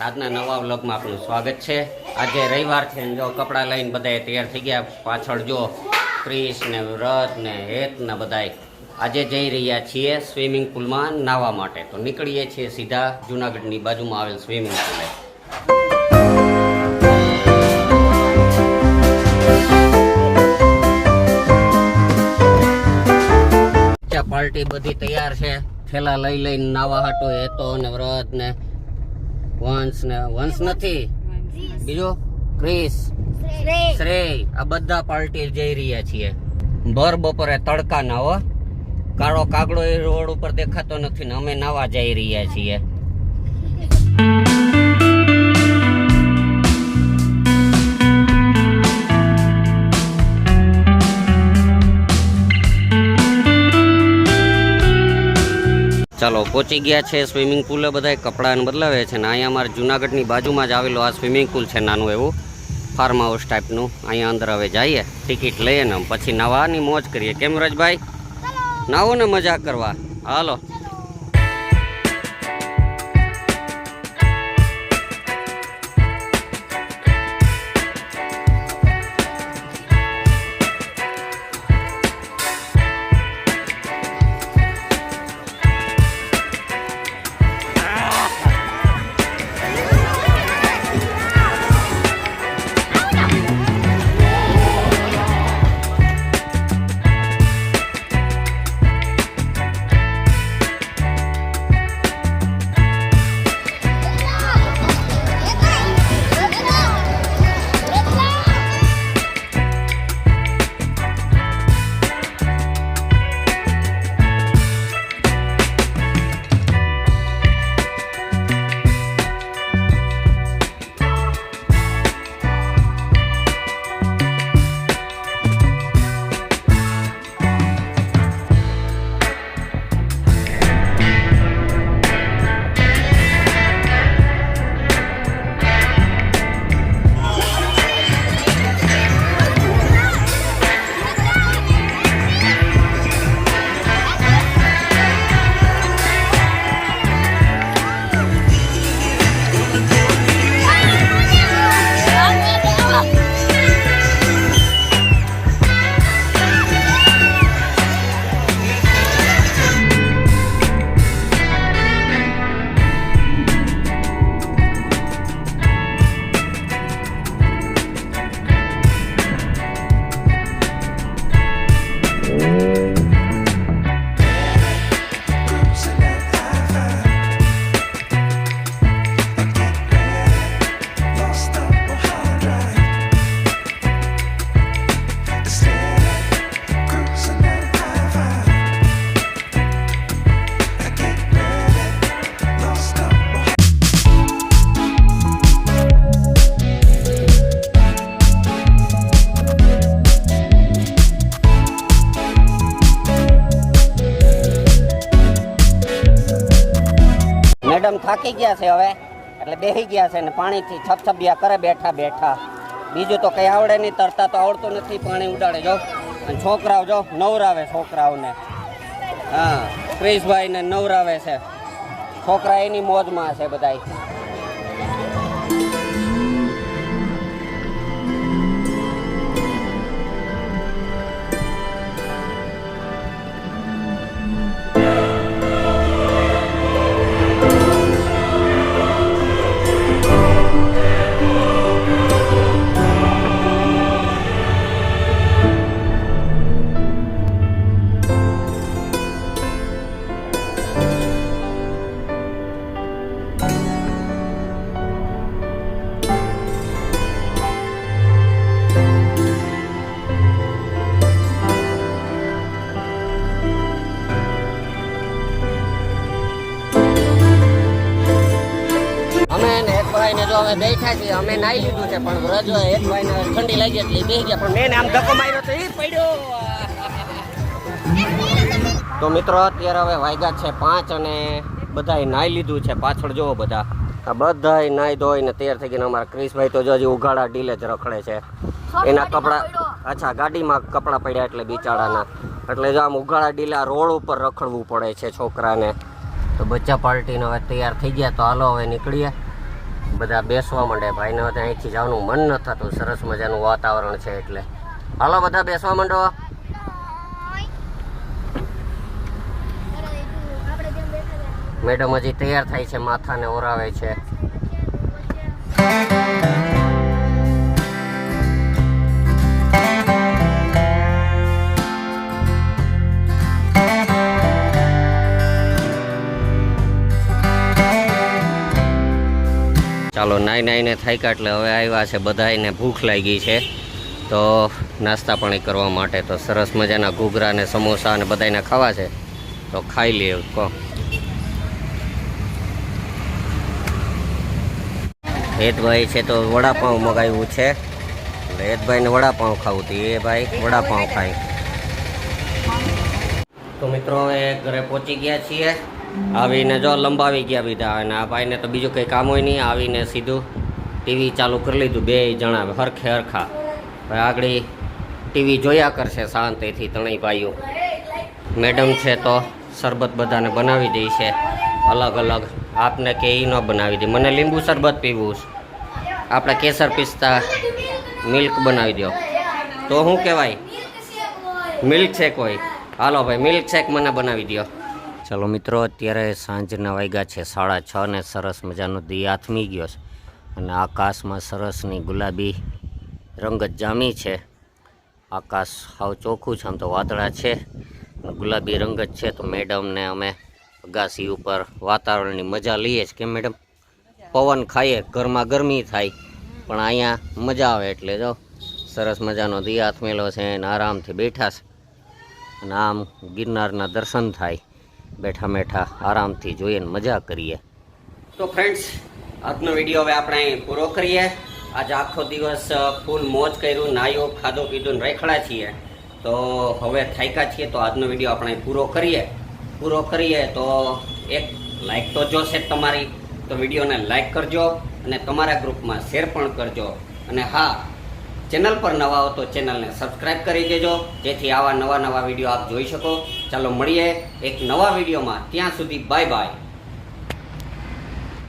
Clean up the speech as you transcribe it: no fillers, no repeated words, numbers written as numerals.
આજના નવા વ્લોગમાં આપનું સ્વાગત છે। આજે રવિવાર છે ને જો કપડાં લઈને બધાએ તૈયાર થઈ ગયા। પાછળ જો ક્રિશ ને વ્રત ને હેત ને બધાય આજે જઈ રહ્યા છીએ સ્વિમિંગ પુલમાં નાહવા માટે। તો નીકળીએ છીએ સીધા જૂનાગઢની બાજુમાં આવેલ સ્વિમિંગ પુલે। પાર્ટી બધી તૈયાર છે, થેલા લઈ લઈને નાવા હાટો હેતો ને વ્રત ને વંશ નથી બીજો ક્રિશ શ્રેય આ બધા પાર્ટી જઈ રહ્યા છીએ। ભર બપોરે તડકા ના હો, કાળો કાગડો એ રોડ ઉપર દેખાતો નથી ને અમે નાવા જઈ રહ્યા છીએ। ચાલો પહોંચી ગયા છે સ્વિમિંગ પુલે। બધા કપડાને બદલાવે છે ને અહીંયા અમારા જૂનાગઢની બાજુમાં જ આવેલું આ સ્વિમિંગ પુલ છે, નાનું એવું ફાર્મ હાઉસ ટાઈપનું। અહીંયા અંદર હવે જઈએ, ટિકિટ લઈએ ને પછી નાવાની મોજ કરીએ। કેમ રજભાઈ, નાવો ને મજા કરવા, હાલો। મેડમ થાકી ગયા છે હવે એટલે બેસી ગયા છે ને પાણીથી છપછપિયા કરે બેઠા બેઠા। બીજું તો કઈ આવડે નહીં, તરતા તો આવડતું નથી, પાણી ઉડાડે જો। અને છોકરાઓ જો નવરાવે છોકરાઓને, હા ક્રિશભાઈ ને નવરાવે છે છોકરા, એની મોજમાં છે બધાય। હવે બેઠા છીએ, અમે નાઈ લીધું છે પણ વ્રજો એક ભાઈને ઠંડી લાગી એટલે બેસી ગયા, પણ મેં આમ ધક્કો માર્યો તો એ પડ્યો। તો મિત્રો અત્યારે હવે વાગ્યા છે 5 અને બધાએ નાઈ લીધું છે। પાછળ જોવો બધા આ બધાય નાઈ ધોઈને તૈયાર થઈ ગયા। અમારા ક્રિશભાઈ તો જો હજી ઉઘાડા ઢીલે જ રખડે છે, એના કપડા અચ્છા ગાડીમાં કપડા પડ્યા એટલે બિચારાના, એટલે જો આમ ઉઘાડા ઢીલા રોડ ઉપર રખડવું પડે છે છોકરાને। તો બચ્ચા પાર્ટીને હવે તૈયાર થઈ ગયા, તો હાલો હવે નીકળીએ। બધા બેસવા માંડે. ભાઈને હવે અહીંથી જવાનું મન ન થતું, સરસ મજાનું વાતાવરણ છે એટલે. હાલો બધા બેસવા માંડો. મેડમ હજી તૈયાર થાય છે, માથાને ઓરાવે છે. ચાલો નાઈને થાક્યા એટલે હવે આવ્યા છે બધાને ભૂખ લાગી છે, તો નાસ્તા પાણી કરવા માટે. તો સરસ મજાના ઘૂઘરા ને સમોસા ને બધાને ખાવા છે, તો ખાઈ લઈએ. કહો હેતભાઈ છે તો વડાપાઉં મગાવ્યું છે, હેતભાઈને વડાપાઉં ખાવું હતું, એ ભાઈ વડાપાઉં ખાય. તો મિત્રો હવે ઘરે પહોંચી ગયા છીએ. આવીને જો લંબાવી ગયા બીજા, અને આ ભાઈને તો બીજું કંઈ કામ હોય નહીં. આવીને સીધું ટીવી ચાલુ કરી લીધું, બે જણા હરખે હરખા. હવે આગળ ટીવી જોયા કરશે શાંતિથી ત્રણેય ભાઈઓ. મેડમ છે તો શરબત બધાને બનાવી દે છે અલગ અલગ. આપને કે એ ન બનાવી દે, મને લીંબુ શરબત પીવું છે, આપણે કેસર પિસ્તા મિલ્ક બનાવી દો. તો શું કહેવાય, મિલ્ક શેક હોય. હાલો ભાઈ મિલ્ક શેક મને બનાવી દો. ચાલો મિત્રો, અત્યારે સાંજના વાગ્યા છે 6:30 ને સરસ મજાનો દી આથમી ગયો છે, અને આકાશમાં સરસની ગુલાબી રંગત જામી છે. આકાશ સાવ ચોખ્ખું છે, આમ તો વાદળા છે, ગુલાબી રંગત છે. તો મેડમને અમે અગાસી ઉપર વાતાવરણની મજા લઈએ છીએ. કેમ મેડમ? પવન ખાઈએ, ઘરમાં ગરમી થાય, પણ અહીંયા મજા આવે. એટલે જો સરસ મજાનો દી આથમેલો છે, અને આરામથી બેઠા છે, અને આમ ગિરનારના દર્શન થાય. બેઠા બેઠા આરામથી જોઈએ ને મજા કરીએ. તો ફ્રેન્ડ્સ, આજનો વિડીયો હવે આપણે અહીં પૂરો કરીએ. આજે આખો દિવસ ફૂલ મોજ કર્યું, નાહ્યો, ખાધો પીધું ને રેખડા છીએ. તો હવે થાક્યા છીએ, તો આજનો વિડીયો આપણે પૂરો કરીએ. તો એક લાઈક તો જોશે તમારી, તો વિડીયોને લાઈક કરજો, અને તમારા ગ્રુપમાં શેર પણ કરજો. અને હા, ચેનલ પર નવા હો તો ચેનલને સબસ્ક્રાઈબ કરી દેજો, જેથી આવા નવા વિડીયો આપ જોઈ શકો. ચાલો મળીએ એક નવા વિડીયોમાં, ત્યાં સુધી બાય બાય.